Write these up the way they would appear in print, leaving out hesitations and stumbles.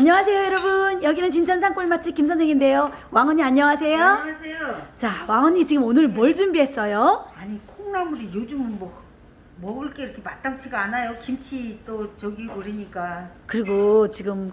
안녕하세요 여러분. 여기는 진천산 꿀맛집 김선생인데요. 왕언니 안녕하세요. 안녕하세요. 자, 왕언니 지금 오늘 뭘 준비했어요? 아니 콩나물이 요즘은 뭐 먹을 게 이렇게 마땅치가 않아요. 김치 또 저기 그러니까. 그리고 지금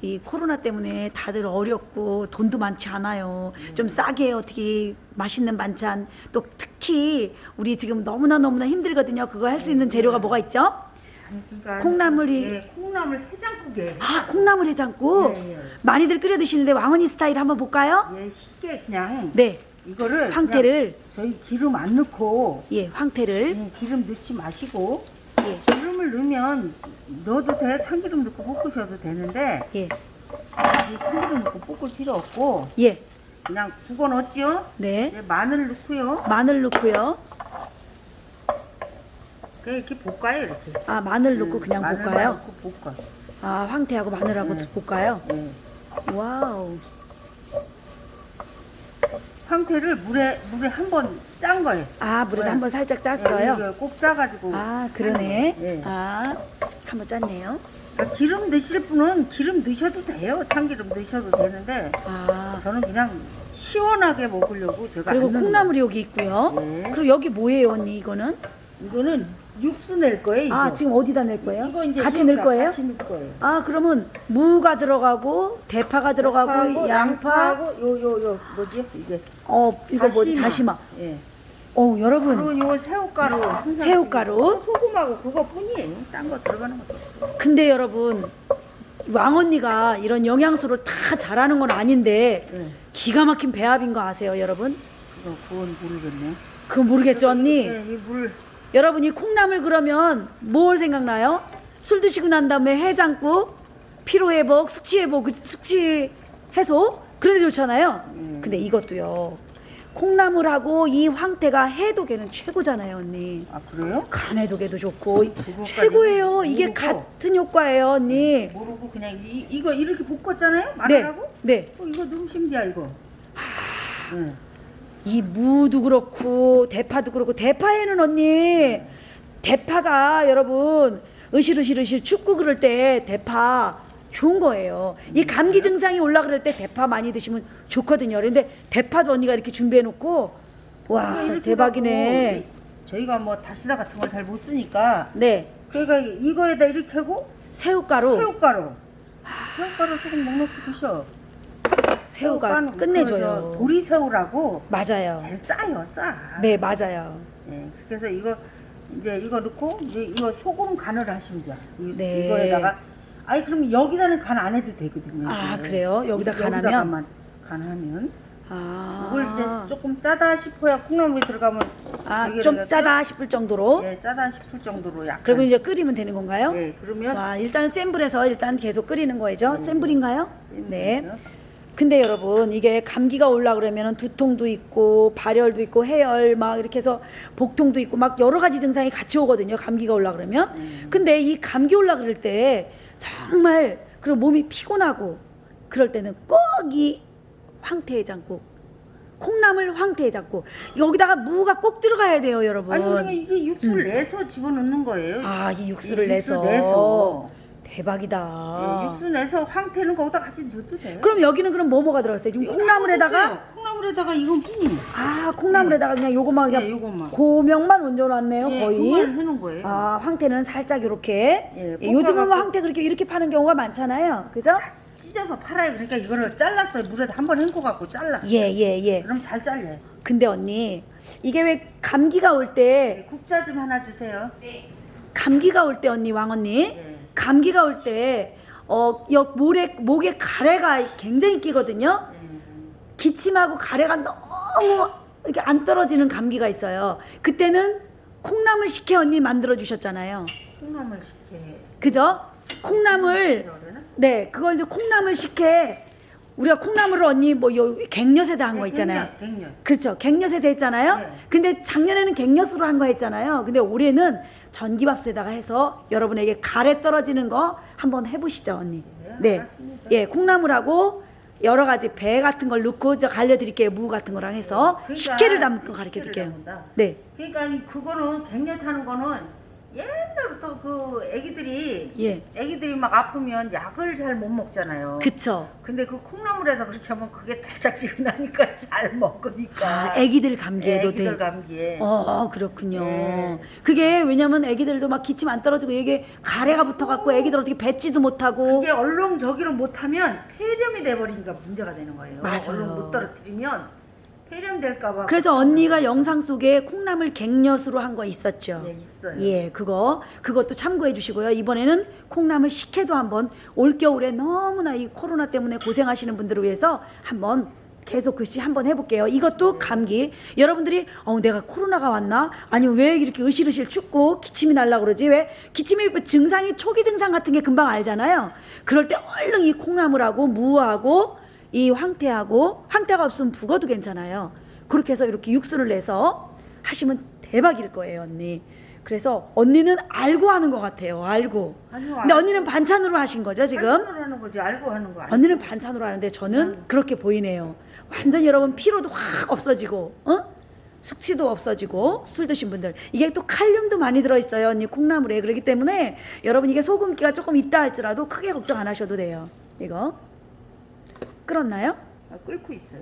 이 코로나 때문에 다들 어렵고 돈도 많지 않아요. 좀 싸게 어떻게 맛있는 반찬, 또 특히 우리 지금 너무나 힘들거든요. 그거 할 수 있는 재료가 뭐가 있죠? 아니, 그러니까 콩나물이 콩나물 해장국에. 아, 콩나물 해장국. 예. 많이들 끓여 드시는데 왕언니 스타일 한번 볼까요? 예, 쉽게 그냥 네. 이거를 황태를 그냥 저희 기름 안 넣고 황태를 기름 넣지 마시고 예. 기름을 넣으면 넣어도 돼. 참기름 넣고 볶으셔도 되는데 예. 이 참기름 넣고 볶을 필요 없고 예. 그냥 국어 넣었죠. 네. 이제 마늘 넣고요. 마늘 넣고요. 그냥 이렇게 볶아요 이렇게. 아, 마늘 넣고 그냥 마늘만 볶아요? 넣고 볶아. 아, 황태하고 마늘하고 네. 볶아요? 네. 와우. 황태를 물에 한 번 짠 거예요. 아, 물에다 네. 한번 살짝 네, 짰어요? 이거 꼭 짜가지고. 아, 그러네. 네. 아, 한번 짰네요. 그러니까 기름 넣으실 분은 기름 넣으셔도 돼요. 참기름 넣으셔도 되는데 아, 저는 그냥 시원하게 먹으려고 제가 그리고 안 넣는 콩나물이 여기 있고요. 네. 그리고 여기 뭐예요, 언니, 이거는? 거예요. 이거는 육수 낼 거예요. 이거. 아, 지금 어디다 낼 거예요? 이거 이제 같이 넣을 여기다 거예요? 같이 넣을 거예요. 아, 그러면 무가 들어가고, 대파가 들어가고, 양파, 양파하고 요 뭐지 이게 이거 뭐지? 다시마. 예. 여러분. 그리고 요 새우가루. 항상 새우가루. 소금하고 그거뿐이에요. 딴 거 들어가는 거 없어요. 근데 여러분, 왕언니가 이런 영양소를 다 잘하는 건 아닌데, 예. 기가 막힌 배합인 거 아세요, 여러분? 그건 모르겠네. 그거 모르겠죠, 언니? 예, 이물 여러분, 이 콩나물 그러면 뭘 생각나요? 술 드시고 난 다음에 해장국, 피로회복, 숙취회복, 숙취 해소? 그런 데 좋잖아요. 근데 이것도요. 콩나물하고 이 황태가 해독에는 최고잖아요, 언니. 아 그래요? 간 해독에도 좋고 그거까지 최고예요. 이게 모르고. 같은 효과예요, 언니. 모르고 그냥 이거 이렇게 볶았잖아요. 네, 마늘하고. 네. 이거 너무 신기야 이거. 네. 이 무도 그렇고 대파도 그렇고 대파에는 언니 대파가 여러분 으실으실 춥고 그럴 때 대파 좋은 거예요. 이 감기 증상이 올라 그럴 때 대파 많이 드시면 좋거든요. 그런데 대파도 언니가 이렇게 준비해 놓고 와 이렇게 대박이네. 해갖고 저희가 뭐 다시다 같은 걸 잘 못 쓰니까 네, 그러니까 이거에다 이렇게 하고 새우가루 새우가루 조금 넉넉히 드셔. 새우가 새우가루 끝내줘요. 그 도리새우라고 맞아요. 잘 싸요 싸. 네, 맞아요. 네, 그래서 이거 넣고 이제 이거 소금 간을 하시면 돼요. 네. 이거에다가 그럼 여기다는 간 안 해도 되거든요. 아, 이게. 그래요? 여기다 간하면? 여기다가만 간하면 아, 이걸 이제 조금 짜다 싶어야 콩나물이 들어가면 좀 여기다가 짜다 싶을 정도로. 예, 짜다 싶을 정도로 약간. 그리고 이제 끓이면 되는 건가요? 예, 그러면 와, 일단 센 불에서 일단 계속 끓이는 거죠? 센 불인가요? 네. 불이죠. 근데 여러분, 이게 감기가 올라 그러면은 두통도 있고 발열도 있고 해열 막 이렇게 해서 복통도 있고 막 여러 가지 증상이 같이 오거든요. 감기가 올라 그러면. 근데 이 감기 올라 그럴 때 정말 그리고 몸이 피곤하고 그럴 때는 꼭 이 황태해장국, 콩나물 황태해장국 여기다가 무가 꼭 들어가야 돼요, 여러분. 아니 그러니까 이게 육수를 내서 집어넣는 거예요. 아, 이 육수를 이 육수 내서. 예, 대박이다. 육수 내서 황태는 거기다 같이 넣어도 돼요. 그럼 여기는 그럼 뭐가 들어갔어요? 지금 콩나물에다가 콩나물에다가 이건 뿐이에요. 콩나물에다가 그냥 요거만 그냥 예, 요것만. 고명만 얹어놨네요, 예, 거의. 그만 해놓은 거예요. 아, 황태는 살짝 이렇게. 예, 요즘은 뭐 볶아갖고- 황태 그렇게 이렇게 파는 경우가 많잖아요, 그죠? 찢어서 팔아요. 그러니까 이거를 잘랐어요. 물에다 한번 헹궈 갖고 잘라. 예. 그럼 잘 잘려요. 근데 언니, 이게 왜 감기가 올 때, 네, 국자 좀 하나 주세요. 감기가 올 때 언니, 왕언니, 네. 감기가 올 때, 목에 가래가 굉장히 끼거든요. 기침하고 가래가 너무 이렇게 안 떨어지는 감기가 있어요. 그때는 콩나물 식혜 언니 만들어 주셨잖아요. 콩나물 식혜. 그죠? 콩나물, 그러나? 네, 그거 이제 콩나물 식혜. 우리가 콩나물을 언니 뭐 요 갱년세다 한 거 있잖아요. 갱년. 그렇죠. 갱년세대 했잖아요. 네. 근데 작년에는 갱년수로 한 거 했잖아요. 근데 올해는 전기밥솥에다가 해서 여러분에게 가래 떨어지는 거 한번 해보시죠, 언니. 네, 알았습니다. 예, 콩나물하고 여러 가지 배 같은 걸 넣고 저 갈려드릴게요. 무 같은 거랑 해서 그러니까 식혜를 담고 식혜를 가르쳐드릴게요. 담는다. 네, 그러니까 그거는 갱년 타는 거는 옛날부터 그 예. 애기들이 막 아프면 약을 잘 못 먹잖아요. 그쵸. 근데 그 콩나물에다 그렇게 하면 그게 달짝지근하니까 잘 먹으니까. 아, 애기들 감기에도 애기들 돼. 감기에. 그렇군요. 예. 그게 왜냐면 애기들도 막 기침 안 떨어지고 이게 가래가 붙어갖고 애기들 어떻게 뱉지도 못하고. 그게 얼렁저기를 못하면 폐렴이 돼버리니까 문제가 되는 거예요. 맞아요. 얼른 못 떨어뜨리면 폐렴 될까봐. 그래서 언니가 영상 속에 콩나물 갱년수로 한 거 있었죠. 네, 있어요. 예, 그것도 참고해 주시고요. 이번에는 콩나물 식혜도 한번 올겨울에 너무나 이 코로나 때문에 고생하시는 분들을 위해서 한번 계속 글씨 한번 해볼게요. 이것도 감기. 여러분들이 내가 코로나가 왔나? 아니면 왜 이렇게 으실으실 춥고 기침이 날라 그러지? 왜 기침이 증상이 초기 증상 같은 게 금방 알잖아요. 그럴 때 얼른 이 콩나물하고 무하고 이 황태가 없으면 북어도 괜찮아요. 그렇게 해서 이렇게 육수를 내서 하시면 대박일 거예요, 언니. 그래서 언니는 알고 하는 것 같아요. 알고. 아니요, 근데 언니는 반찬으로 하신 거죠, 지금? 반찬으로 하는 거지. 알고 하는 거. 언니는 반찬으로 하는데 저는 그렇게 보이네요. 완전히 여러분 피로도 확 없어지고, 숙취도 없어지고, 술 드신 분들. 이게 또 칼륨도 많이 들어있어요, 언니 콩나물에. 그렇기 때문에 여러분 이게 소금기가 조금 있다 할지라도 크게 걱정 안 하셔도 돼요. 이거. 끓었나요? 끓고 있어요.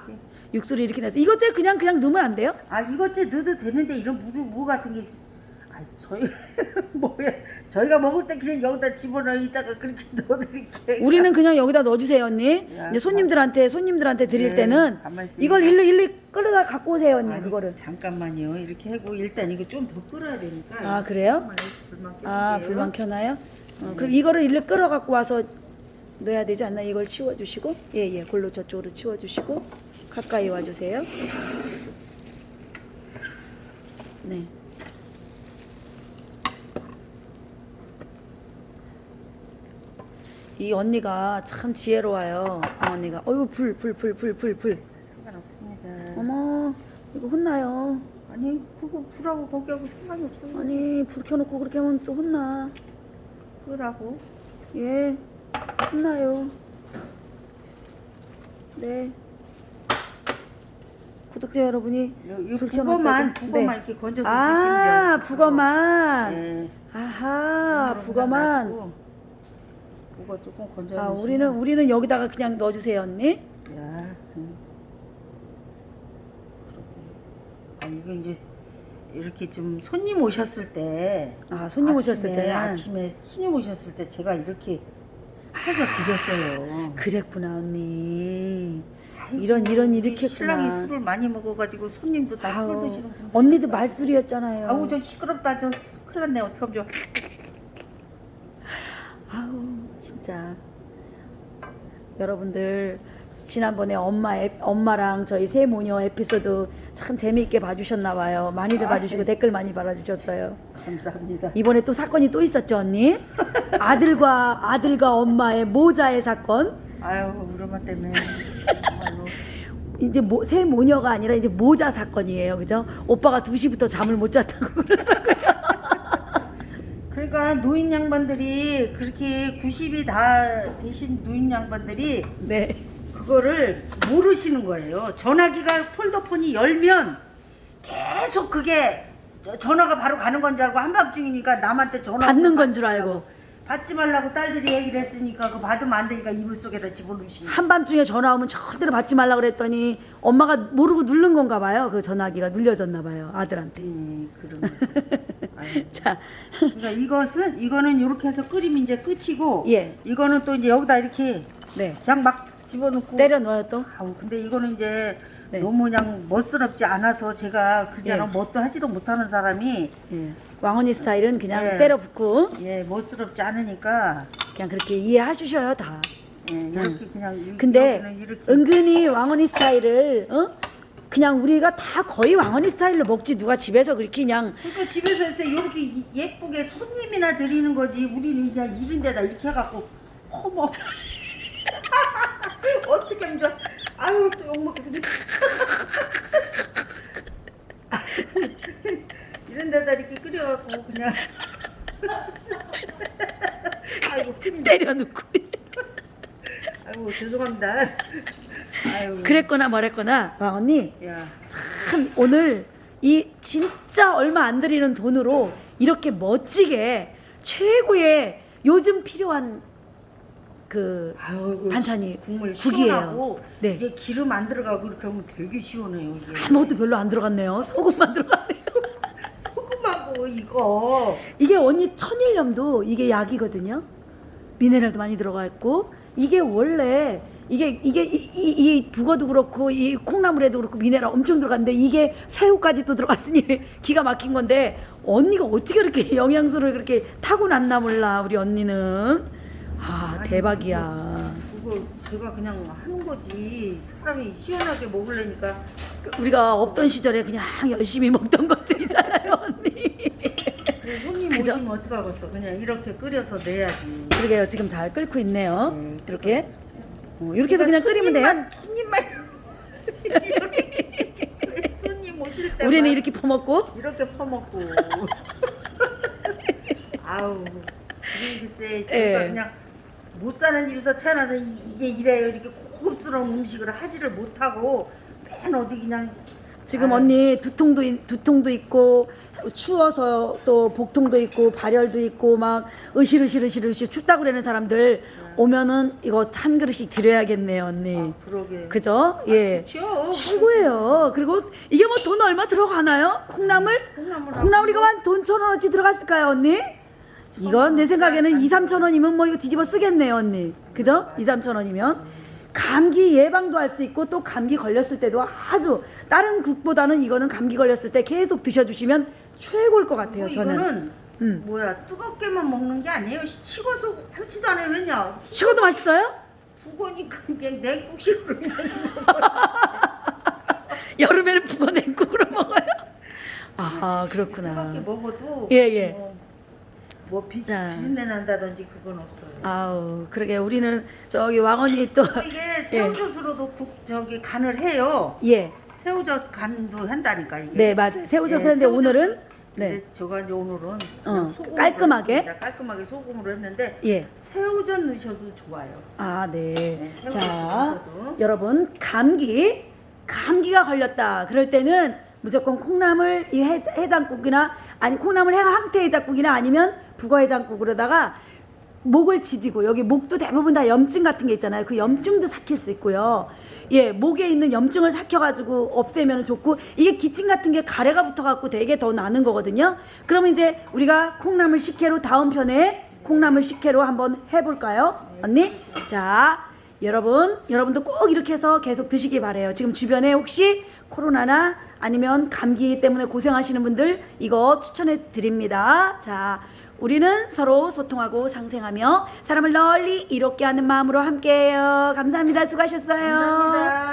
이렇게. 육수를 이렇게 내서 이것째 그냥 넣으면 안 돼요? 이것째 넣어도 되는데 이런 무 같은 게 저희 저희가 먹을 때 그냥 여기다 집어넣어 있다가 그렇게 넣어드릴게요. 우리는 그냥 여기다 넣어주세요, 언니. 야, 이제 손님들한테 드릴 네, 때는 가만히 있으니까. 이걸 일일이 끓여다 갖고 오세요, 언니. 아니, 그거를. 잠깐만요. 이렇게 하고 일단 이거 좀 더 끓어야 되니까. 아, 그래요? 불만 켜볼게요. 불만 켜나요? 그럼 이거를 일일이 끓여 갖고 와서 넣어야 되지 않나? 이걸 치워주시고, 예, 골로 저쪽으로 치워주시고 가까이 와주세요. 네. 이 언니가 참 지혜로워요. 언니가 불. 상관없습니다. 어머, 이거 혼나요. 아니 그거 불하고 거기하고 상관이 없어요. 아니, 불 켜놓고 그렇게 하면 또 혼나. 끄라고. 예, 혼나요. 네. 구독자 여러분이 불 북어만 켜놓다고. 북어만 네. 이렇게 건져서 드시면 돼요. 북어만. 네. 아하, 북어만. 북어 조금 건져. 우리는 여기다가 그냥 넣어주세요, 언니. 야. 그렇게. 이거 이제 이렇게 좀 손님 오셨을 때. 손님 오셨을 때는. 아침에 손님 오셨을 때 제가 이렇게 해서 드렸어요. 그랬구나, 언니. 아이고, 이런 이렇게 우리 신랑이 했구나. 술을 많이 먹어가지고 손님도 다 술 아우, 드시는 분들. 언니도 말술이었잖아요. 아우 저 시끄럽다. 저 큰일 났네. 어떡하면 좋아. 아우, 진짜. 여러분들 지난번에 엄마랑 저희 새 모녀 에피소드 참 재미있게 봐주셨나 봐요. 많이들 봐주시고 댓글 많이 달아주셨어요. 감사합니다. 이번에 또 사건이 또 있었죠, 언니? 아들과 엄마의 모자의 사건. 아유 우리 엄마 때문에 정말로. 이제 새 모녀가 아니라 이제 모자 사건이에요, 그죠? 오빠가 2시부터 잠을 못 잤다고 그러더라고요. 그러니까 노인 양반들이 그렇게 90이 다 되신 노인 양반들이 네. 그거를 모르시는 거예요. 전화기가 폴더폰이 열면 계속 그게 전화가 바로 가는 건 줄 알고 한밤중이니까 남한테 전화 받는 건 줄 알고. 받지 말라고 딸들이 얘기를 했으니까 그거 받으면 안 되니까 이불 속에다 집어넣으시는. 한밤중에 전화 오면 절대로 받지 말라 그랬더니 엄마가 모르고 누른 건가 봐요. 그 전화기가 눌려졌나 봐요, 아들한테. 그러면. 자, 그러니까 이거는 이렇게 해서 끓이면 이제 끝이고. 예. 이거는 또 이제 여기다 이렇게 네. 그냥 막 집어넣고. 때려 넣어요 또. 근데 이거는 이제 네. 너무 그냥 멋스럽지 않아서 제가 그잖아 예. 뭣도 하지도 못하는 사람이 예. 왕언니 스타일은 그냥 예. 때려 붓고 멋스럽지 않으니까 그냥 그렇게 이해하시셔요 다. 이렇게 그냥 근데 여기는 이렇게 은근히 왕언니 스타일을 그냥 우리가 다 거의 왕언니 스타일로 먹지 누가 집에서 그렇게 그냥 그러니까 집에서 해서 이렇게 예쁘게 손님이나 드리는 거지 우리는 이제 이런 데다 이렇게 해갖고 어머 어떻게 하면 좋아. 아유 또 욕먹게 생겼어. 이런 데다 이렇게 끓여갖고 그냥 아이고 때려 넣고. 아이고 죄송합니다. 아유 그랬거나 뭐랬거나 왕언니 야 참 오늘 이 진짜 얼마 안 들이는 돈으로 이렇게 멋지게 최고의 요즘 필요한 그 아유, 이거 반찬이 국물 국이에요. 시원하고 네. 이게 기름 안 들어가고 이렇게 하면 되게 시원해요. 이게. 아무것도 별로 안 들어갔네요. 소금만 들어갔네요. 소금하고 이거 이게 언니 천일염도 이게 약이거든요. 미네랄도 많이 들어가 있고 이게 원래 이 북어도 그렇고 이 콩나물에도 그렇고 미네랄 엄청 들어갔는데 이게 새우까지 또 들어갔으니 기가 막힌 건데 언니가 어떻게 그렇게 영양소를 그렇게 타고났나 몰라 우리 언니는. 아 아니, 대박이야. 그거 제가 그냥 하는 거지. 사람이 시원하게 먹으려니까. 우리가 없던 시절에 그냥 열심히 먹던 것들이잖아요 언니. 그래서 손님 그죠? 오시면 어떡하겠어. 그냥 이렇게 끓여서 내야지. 그러게요. 지금 잘 끓고 있네요. 이렇게. 이렇게 해서 그러니까 그냥 끓이면 돼요. 손님만 손님 오실 때만 우리는 이렇게 퍼먹고. 이렇게 퍼먹고. 아우 글쎄 제가 예. 그냥 못 사는 집에서 태어나서 이게 이래요. 이렇게 고급스러운 음식을 하지를 못하고 맨 어디 그냥 지금 아유. 언니 두통도 있고 추워서 또 복통도 있고 발열도 있고 막 으실으실 춥다고 그러는 사람들 오면은 이거 한 그릇씩 드려야겠네요 언니. 그러게. 그죠? 예. 좋죠. 최고예요. 그리고 이게 뭐 돈 얼마 들어가나요? 콩나물? 콩나물이가 한 돈 1,000원어치 들어갔을까요 언니? 이건 내 생각에는 2, 3천 원이면 뭐 이거 뒤집어 쓰겠네요 언니. 그죠? 2, 3천 원이면 감기 예방도 할 수 있고 또 감기 걸렸을 때도 아주 다른 국보다는 이거는 감기 걸렸을 때 계속 드셔주시면 최고일 것 같아요 저는. 이거는 음. 뭐야 뜨겁게만 먹는 게 아니에요. 식어서 하지도 않아요. 왜냐? 식어도 맛있어요? 북어니까 그냥 냉국식으로 그냥 여름에는 북어 냉국으로 먹어요? 아 그렇구나. 뜨겁게 먹어도 예, 예. 뭐 자. 비린내 난다든지 그건 없어요. 아우 그러게 우리는 저기 왕언니 또 이게 새우젓으로도 간을 해요. 예. 새우젓 간도 한다니까 이게. 네 맞아요. 새우젓 네, 했는데 새우젓. 오늘은 근데 네. 제가 이제 오늘은 깔끔하게? 했습니다. 깔끔하게 소금으로 했는데 예. 새우젓 넣으셔도 좋아요. 아, 네. 새우젓 자, 넣으셔도. 여러분 감기가 걸렸다. 그럴 때는 무조건 콩나물 이 해장국이나 아니 콩나물 황태 해장국이나 아니면 북어 해장국으로다가 목을 지지고 여기 목도 대부분 다 염증 같은 게 있잖아요. 그 염증도 삭힐 수 있고요. 예, 목에 있는 염증을 삭혀가지고 없애면 좋고 이게 기침 같은 게 가래가 붙어갖고 되게 더 나는 거거든요. 그러면 이제 우리가 콩나물 식혜로 다음 편에 콩나물 식혜로 한번 해볼까요, 언니? 자, 여러분도 꼭 이렇게 해서 계속 드시기 바래요. 지금 주변에 혹시 코로나나 아니면 감기 때문에 고생하시는 분들 이거 추천해 드립니다. 자, 우리는 서로 소통하고 상생하며 사람을 널리 이롭게 하는 마음으로 함께해요. 감사합니다. 수고하셨어요. 감사합니다.